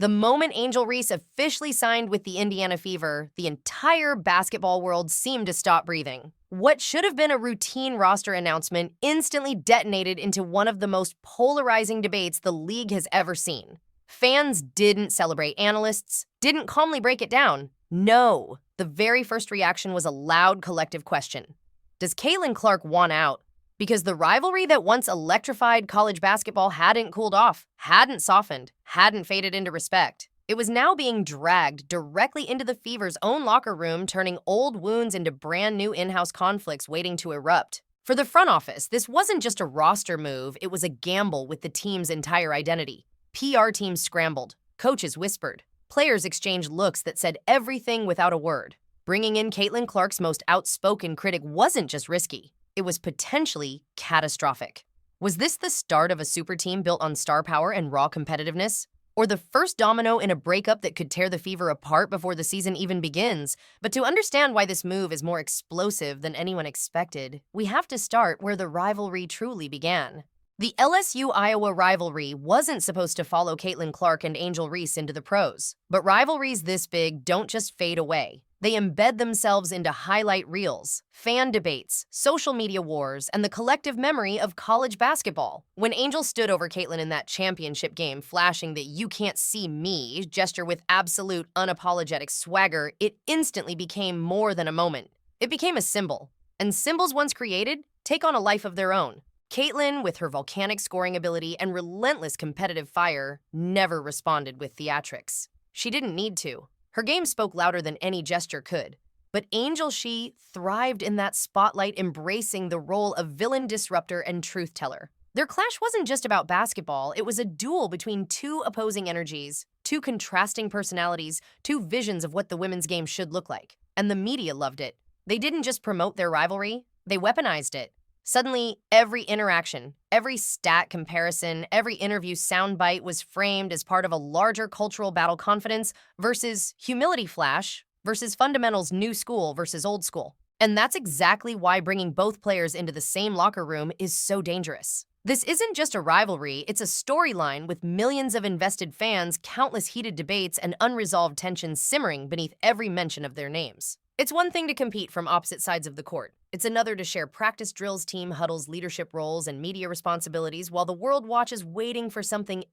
The moment Angel Reese officially signed with the Indiana Fever, the entire basketball world seemed to stop breathing. What should have been a routine roster announcement instantly detonated into one of the most polarizing debates the league has ever seen. Fans didn't celebrate, analysts didn't calmly break it down. No, the very first reaction was a loud collective question. Does Caitlin Clark want out? Because the rivalry that once electrified college basketball hadn't cooled off, hadn't softened, hadn't faded into respect. It was now being dragged directly into the Fever's own locker room, turning old wounds into brand new in-house conflicts waiting to erupt. For the front office, this wasn't just a roster move, it was a gamble with the team's entire identity. PR teams scrambled, coaches whispered, players exchanged looks that said everything without a word. Bringing in Caitlin Clark's most outspoken critic wasn't just risky. It was potentially catastrophic. Was this the start of a super team built on star power and raw competitiveness? Or the first domino in a breakup that could tear the Fever apart before the season even begins? But to understand why this move is more explosive than anyone expected, we have to start where the rivalry truly began. The LSU-Iowa rivalry wasn't supposed to follow Caitlin Clark and Angel Reese into the pros. But rivalries this big don't just fade away. They embed themselves into highlight reels, fan debates, social media wars, and the collective memory of college basketball. When Angel stood over Caitlin in that championship game, flashing that "you can't see me" gesture with absolute unapologetic swagger, it instantly became more than a moment. It became a symbol. And symbols once created take on a life of their own. Caitlin, with her volcanic scoring ability and relentless competitive fire, never responded with theatrics. She didn't need to. Her game spoke louder than any gesture could. But Angel, she thrived in that spotlight, embracing the role of villain disruptor and truth teller. Their clash wasn't just about basketball, it was a duel between two opposing energies, two contrasting personalities, two visions of what the women's game should look like. And the media loved it. They didn't just promote their rivalry, they weaponized it. Suddenly, every interaction, every stat comparison, every interview soundbite was framed as part of a larger cultural battle: confidence versus humility flash versus fundamentals, new school versus old school. And that's exactly why bringing both players into the same locker room is so dangerous. This isn't just a rivalry, it's a storyline with millions of invested fans, countless heated debates, and unresolved tensions simmering beneath every mention of their names. It's one thing to compete from opposite sides of the court. It's another to share practice drills, team huddles, leadership roles, and media responsibilities while the world watches, waiting for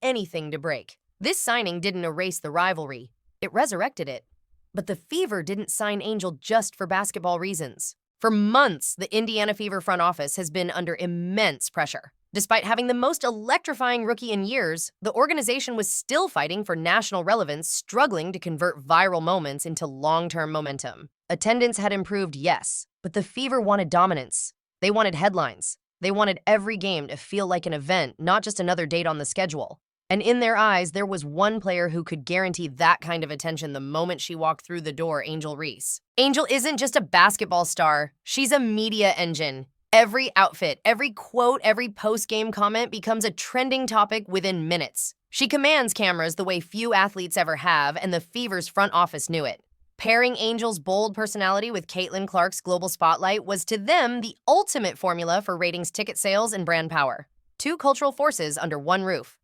anything to break. This signing didn't erase the rivalry. It resurrected it. But the Fever didn't sign Angel just for basketball reasons. For months, the Indiana Fever front office has been under immense pressure. Despite having the most electrifying rookie in years, the organization was still fighting for national relevance, struggling to convert viral moments into long-term momentum. Attendance had improved, yes, but the Fever wanted dominance. They wanted headlines. They wanted every game to feel like an event, not just another date on the schedule. And in their eyes, there was one player who could guarantee that kind of attention the moment she walked through the door: Angel Reese. Angel isn't just a basketball star, she's a media engine. Every outfit, every quote, every post-game comment becomes a trending topic within minutes. She commands cameras the way few athletes ever have, and the Fever's front office knew it. Pairing Angel's bold personality with Caitlin Clark's global spotlight was, to them, the ultimate formula for ratings, ticket sales, and brand power. Two cultural forces under one roof.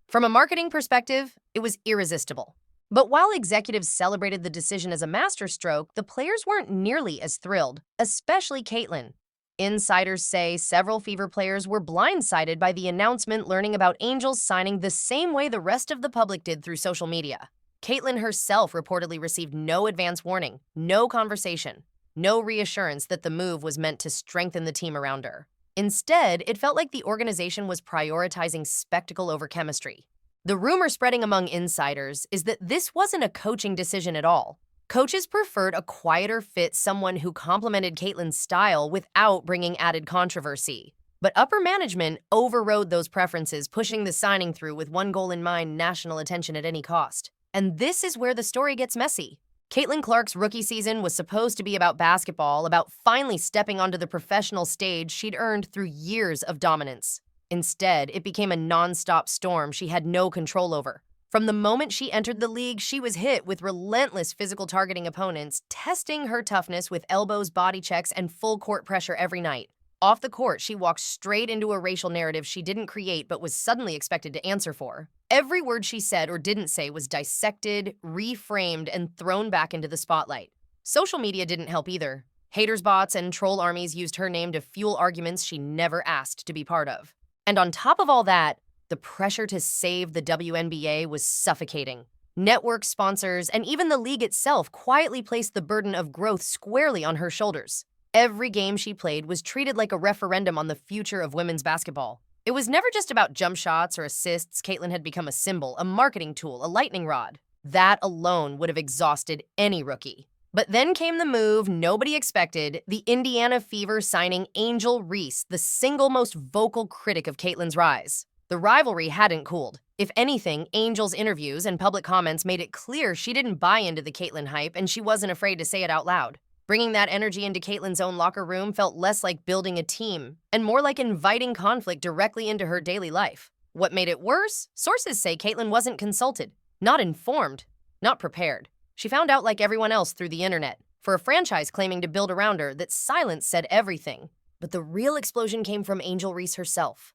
From a marketing perspective, it was irresistible. But while executives celebrated the decision as a masterstroke, the players weren't nearly as thrilled, especially Caitlin. Insiders say several Fever players were blindsided by the announcement, learning about Angel's signing the same way the rest of the public did, through social media. Caitlin herself reportedly received no advance warning, no conversation, no reassurance that the move was meant to strengthen the team around her. Instead, it felt like the organization was prioritizing spectacle over chemistry. The rumor spreading among insiders is that this wasn't a coaching decision at all. Coaches preferred a quieter fit, someone who complemented Caitlin's style without bringing added controversy. But upper management overrode those preferences, pushing the signing through with one goal in mind: national attention at any cost. And this is where the story gets messy. Caitlin Clark's rookie season was supposed to be about basketball, about finally stepping onto the professional stage she'd earned through years of dominance. Instead, it became a non-stop storm she had no control over. From the moment she entered the league, she was hit with relentless physical targeting opponents, testing her toughness with elbows, body checks, and full court pressure every night. Off the court, she walked straight into a racial narrative she didn't create but was suddenly expected to answer for. Every word she said or didn't say was dissected, reframed, and thrown back into the spotlight. Social media didn't help either. Haters bots and troll armies used her name to fuel arguments she never asked to be part of. And on top of all that, the pressure to save the WNBA was suffocating. Network sponsors and even the league itself quietly placed the burden of growth squarely on her shoulders. Every game she played was treated like a referendum on the future of women's basketball. It was never just about jump shots or assists. Caitlin had become a symbol, a marketing tool, a lightning rod. That alone would have exhausted any rookie. But then came the move nobody expected, the Indiana Fever signing Angel Reese, the single most vocal critic of Caitlin's rise. The rivalry hadn't cooled. If anything, Angel's interviews and public comments made it clear she didn't buy into the Caitlin hype, and she wasn't afraid to say it out loud. Bringing that energy into Caitlin's own locker room felt less like building a team and more like inviting conflict directly into her daily life. What made it worse? Sources say Caitlin wasn't consulted, not informed, not prepared. She found out like everyone else through the internet. For a franchise claiming to build around her, that silence said everything. But the real explosion came from Angel Reese herself.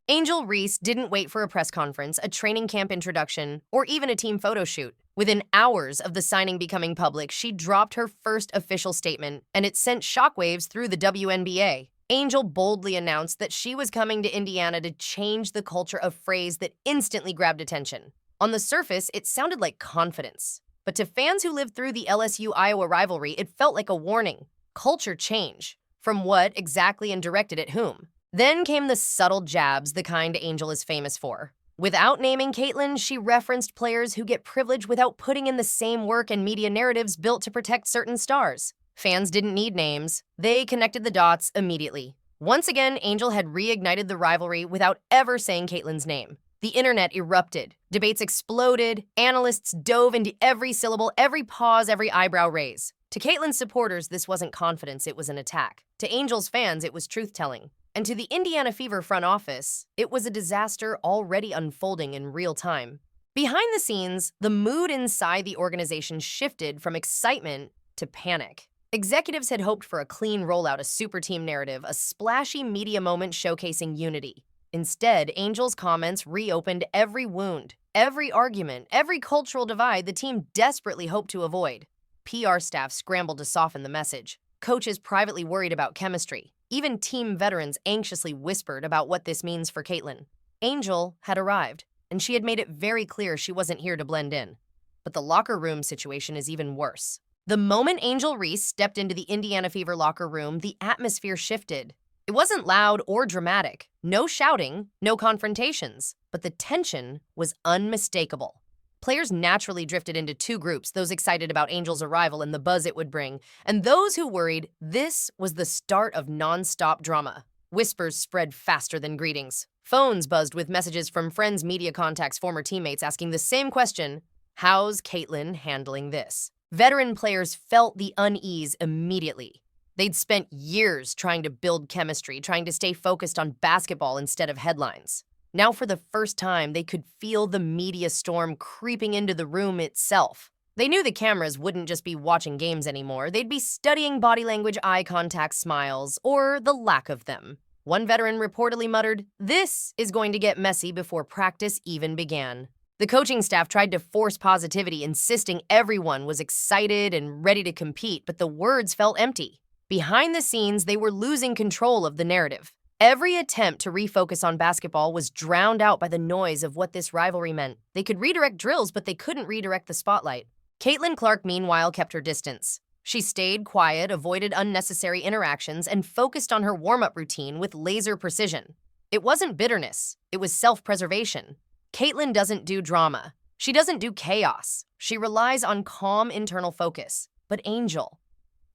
Angel Reese didn't wait for a press conference, a training camp introduction, or even a team photo shoot. Within hours of the signing becoming public, she dropped her first official statement, and it sent shockwaves through the WNBA. Angel boldly announced that she was coming to Indiana to change the culture, a phrase that instantly grabbed attention. On the surface, it sounded like confidence. But to fans who lived through the LSU-Iowa rivalry, it felt like a warning. Culture change. From what exactly and directed at whom? Then came the subtle jabs, the kind Angel is famous for. Without naming Caitlin, she referenced players who get privilege without putting in the same work and media narratives built to protect certain stars. Fans didn't need names. They connected the dots immediately. Once again, Angel had reignited the rivalry without ever saying Caitlin's name. The internet erupted. Debates exploded. Analysts dove into every syllable, every pause, every eyebrow raise. To Caitlin's supporters, this wasn't confidence, it was an attack. To Angel's fans, it was truth-telling. And to the Indiana Fever front office, it was a disaster already unfolding in real time. Behind the scenes, the mood inside the organization shifted from excitement to panic. Executives had hoped for a clean rollout, a super team narrative, a splashy media moment showcasing unity. Instead, Angel's comments reopened every wound, every argument, every cultural divide the team desperately hoped to avoid. PR staff scrambled to soften the message. Coaches privately worried about chemistry. Even team veterans anxiously whispered about what this means for Caitlin. Angel had arrived, and she had made it very clear she wasn't here to blend in. But the locker room situation is even worse. The moment Angel Reese stepped into the Indiana Fever locker room, the atmosphere shifted. It wasn't loud or dramatic. No shouting, no confrontations. But the tension was unmistakable. Players naturally drifted into two groups, those excited about Angel's arrival and the buzz it would bring, and those who worried this was the start of non-stop drama. Whispers spread faster than greetings. Phones buzzed with messages from friends, media contacts, former teammates asking the same question: how's Caitlin handling this? Veteran players felt the unease immediately. They'd spent years trying to build chemistry, trying to stay focused on basketball instead of headlines. Now, for the first time, they could feel the media storm creeping into the room itself. They knew the cameras wouldn't just be watching games anymore. They'd be studying body language, eye contact, smiles, or the lack of them. One veteran reportedly muttered, "This is going to get messy," before practice even began. The coaching staff tried to force positivity, insisting everyone was excited and ready to compete, but the words felt empty. Behind the scenes, they were losing control of the narrative. Every attempt to refocus on basketball was drowned out by the noise of what this rivalry meant. They could redirect drills, but they couldn't redirect the spotlight. Caitlin Clark, meanwhile, kept her distance. She stayed quiet, avoided unnecessary interactions, and focused on her warm-up routine with laser precision. It wasn't bitterness. It was self-preservation. Caitlin doesn't do drama. She doesn't do chaos. She relies on calm internal focus. But Angel,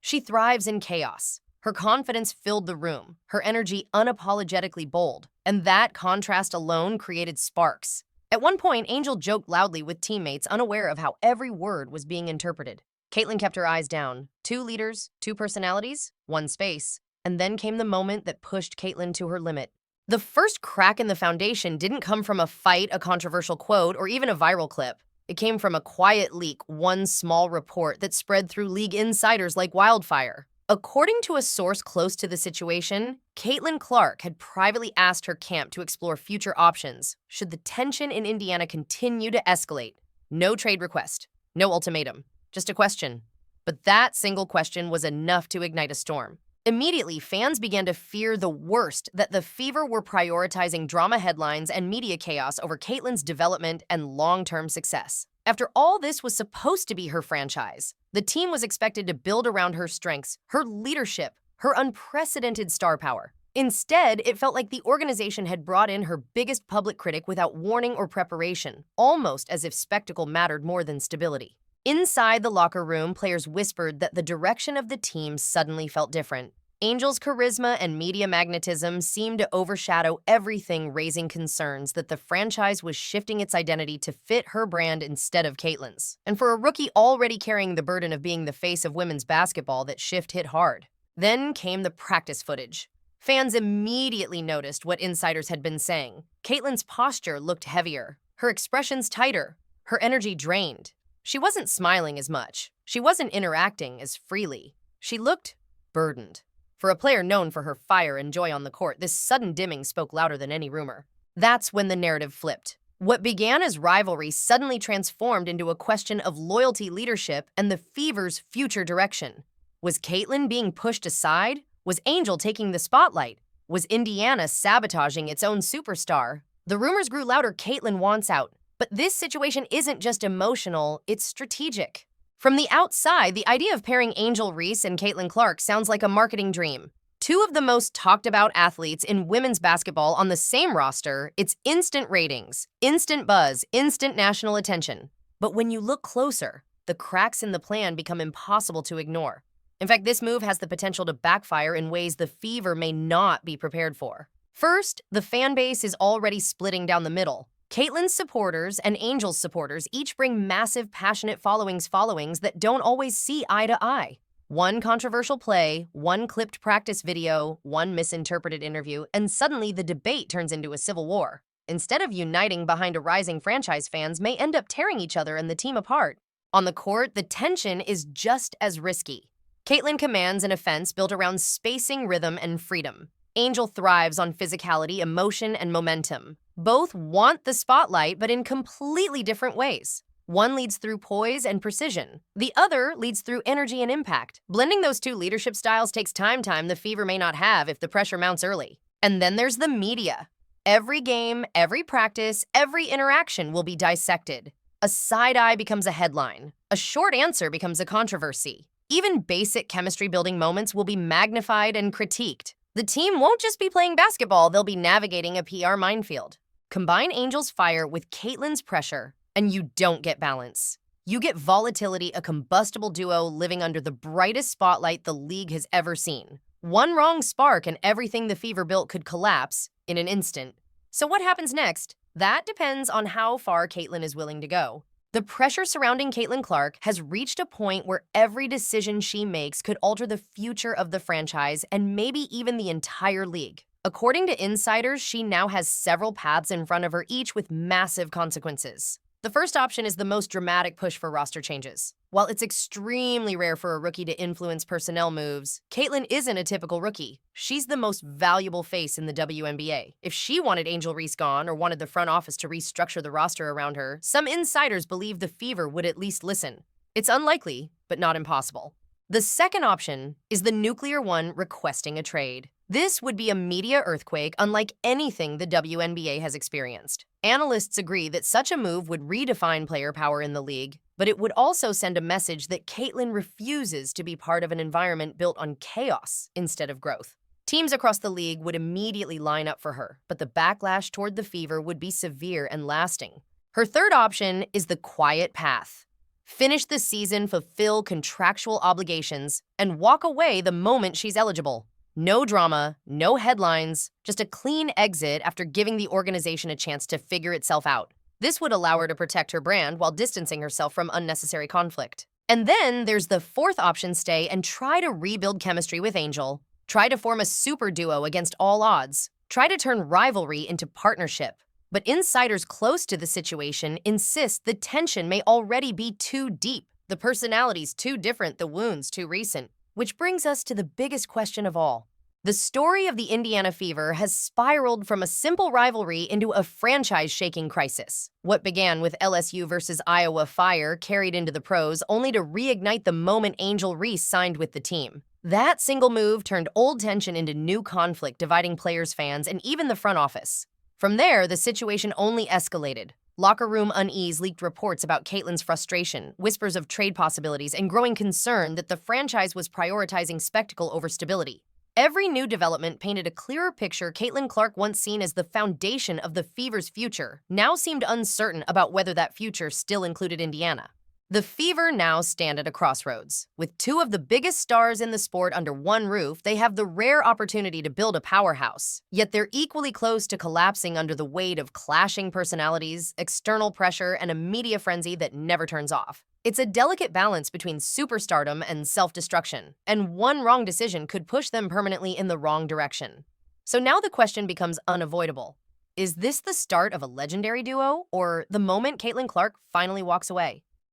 she thrives in chaos. Her confidence filled the room, her energy unapologetically bold, and that contrast alone created sparks. At one point, Angel joked loudly with teammates, unaware of how every word was being interpreted. Caitlin kept her eyes down. 2 leaders, 2 personalities, 1 space. And then came the moment that pushed Caitlin to her limit. The first crack in the foundation didn't come from a fight, a controversial quote, or even a viral clip. It came from a quiet leak, one small report that spread through league insiders like wildfire. According to a source close to the situation, Caitlin Clark had privately asked her camp to explore future options should the tension in Indiana continue to escalate. No trade request, no ultimatum, just a question. But that single question was enough to ignite a storm. Immediately, fans began to fear the worst, that the Fever were prioritizing drama headlines and media chaos over Caitlin's development and long-term success. After all, this was supposed to be her franchise. The team was expected to build around her strengths, her leadership, her unprecedented star power. Instead, it felt like the organization had brought in her biggest public critic without warning or preparation, almost as if spectacle mattered more than stability. Inside the locker room, players whispered that the direction of the team suddenly felt different. Angel's charisma and media magnetism seemed to overshadow everything, raising concerns that the franchise was shifting its identity to fit her brand instead of Caitlin's. And for a rookie already carrying the burden of being the face of women's basketball, that shift hit hard. Then came the practice footage. Fans immediately noticed what insiders had been saying. Caitlin's posture looked heavier, her expressions tighter, her energy drained. She wasn't smiling as much. She wasn't interacting as freely. She looked burdened. For a player known for her fire and joy on the court, this sudden dimming spoke louder than any rumor. That's when the narrative flipped. What began as rivalry suddenly transformed into a question of loyalty, leadership, and the Fever's future direction. Was Caitlin being pushed aside? Was Angel taking the spotlight? Was Indiana sabotaging its own superstar? The rumors grew louder. Caitlin wants out. But this situation isn't just emotional, it's strategic. From the outside, the idea of pairing Angel Reese and Caitlin Clark sounds like a marketing dream. Two of the most talked about athletes in women's basketball on the same roster, it's instant ratings, instant buzz, instant national attention. But when you look closer, the cracks in the plan become impossible to ignore. In fact, this move has the potential to backfire in ways the Fever may not be prepared for. First, the fan base is already splitting down the middle. Caitlin's supporters and Angel's supporters each bring massive, passionate followings that don't always see eye to eye. One controversial play, one clipped practice video, one misinterpreted interview, and suddenly the debate turns into a civil war. Instead of uniting behind a rising franchise, fans may end up tearing each other and the team apart. On the court, the tension is just as risky. Caitlin commands an offense built around spacing, rhythm, and freedom. Angel thrives on physicality, emotion, and momentum. Both want the spotlight, but in completely different ways. One leads through poise and precision. The other leads through energy and impact. Blending those two leadership styles takes time the Fever may not have if the pressure mounts early. And then there's the media. Every game, every practice, every interaction will be dissected. A side eye becomes a headline. A short answer becomes a controversy. Even basic chemistry-building moments will be magnified and critiqued. The team won't just be playing basketball, they'll be navigating a PR minefield. Combine Angel's fire with Caitlin's pressure, and you don't get balance. You get volatility, a combustible duo living under the brightest spotlight the league has ever seen. One wrong spark and everything the Fever built could collapse in an instant. So what happens next? That depends on how far Caitlin is willing to go. The pressure surrounding Caitlin Clark has reached a point where every decision she makes could alter the future of the franchise and maybe even the entire league. According to insiders, she now has several paths in front of her, each with massive consequences. The first option is the most dramatic push for roster changes. While it's extremely rare for a rookie to influence personnel moves, Caitlin isn't a typical rookie. She's the most valuable face in the WNBA. If she wanted Angel Reese gone or wanted the front office to restructure the roster around her, some insiders believe the Fever would at least listen. It's unlikely, but not impossible. The second option is the nuclear one, requesting a trade. This would be a media earthquake unlike anything the WNBA has experienced. Analysts agree that such a move would redefine player power in the league, but it would also send a message that Caitlin refuses to be part of an environment built on chaos instead of growth. Teams across the league would immediately line up for her, but the backlash toward the Fever would be severe and lasting. Her third option is the quiet path. Finish the season, fulfill contractual obligations, and walk away the moment she's eligible. No drama, no headlines, just a clean exit after giving the organization a chance to figure itself out. This would allow her to protect her brand while distancing herself from unnecessary conflict. And then there's the fourth option, stay and try to rebuild chemistry with Angel. Try to form a super duo against all odds. Try to turn rivalry into partnership. But insiders close to the situation insist the tension may already be too deep, the personalities too different, the wounds too recent. Which brings us to the biggest question of all. The story of the Indiana Fever has spiraled from a simple rivalry into a franchise-shaking crisis. What began with LSU versus Iowa Fire carried into the pros, only to reignite the moment Angel Reese signed with the team. That single move turned old tension into new conflict, dividing players, fans, and even the front office. From there, the situation only escalated. Locker room unease leaked reports about Caitlin's frustration, whispers of trade possibilities, and growing concern that the franchise was prioritizing spectacle over stability. Every new development painted a clearer picture. Caitlin Clark, once seen as the foundation of the Fever's future, now seemed uncertain about whether that future still included Indiana. The Fever now stand at a crossroads. With two of the biggest stars in the sport under one roof, they have the rare opportunity to build a powerhouse. Yet they're equally close to collapsing under the weight of clashing personalities, external pressure, and a media frenzy that never turns off. It's a delicate balance between superstardom and self-destruction, and one wrong decision could push them permanently in the wrong direction. So now the question becomes unavoidable. Is this the start of a legendary duo, or the moment Caitlin Clark finally walks away?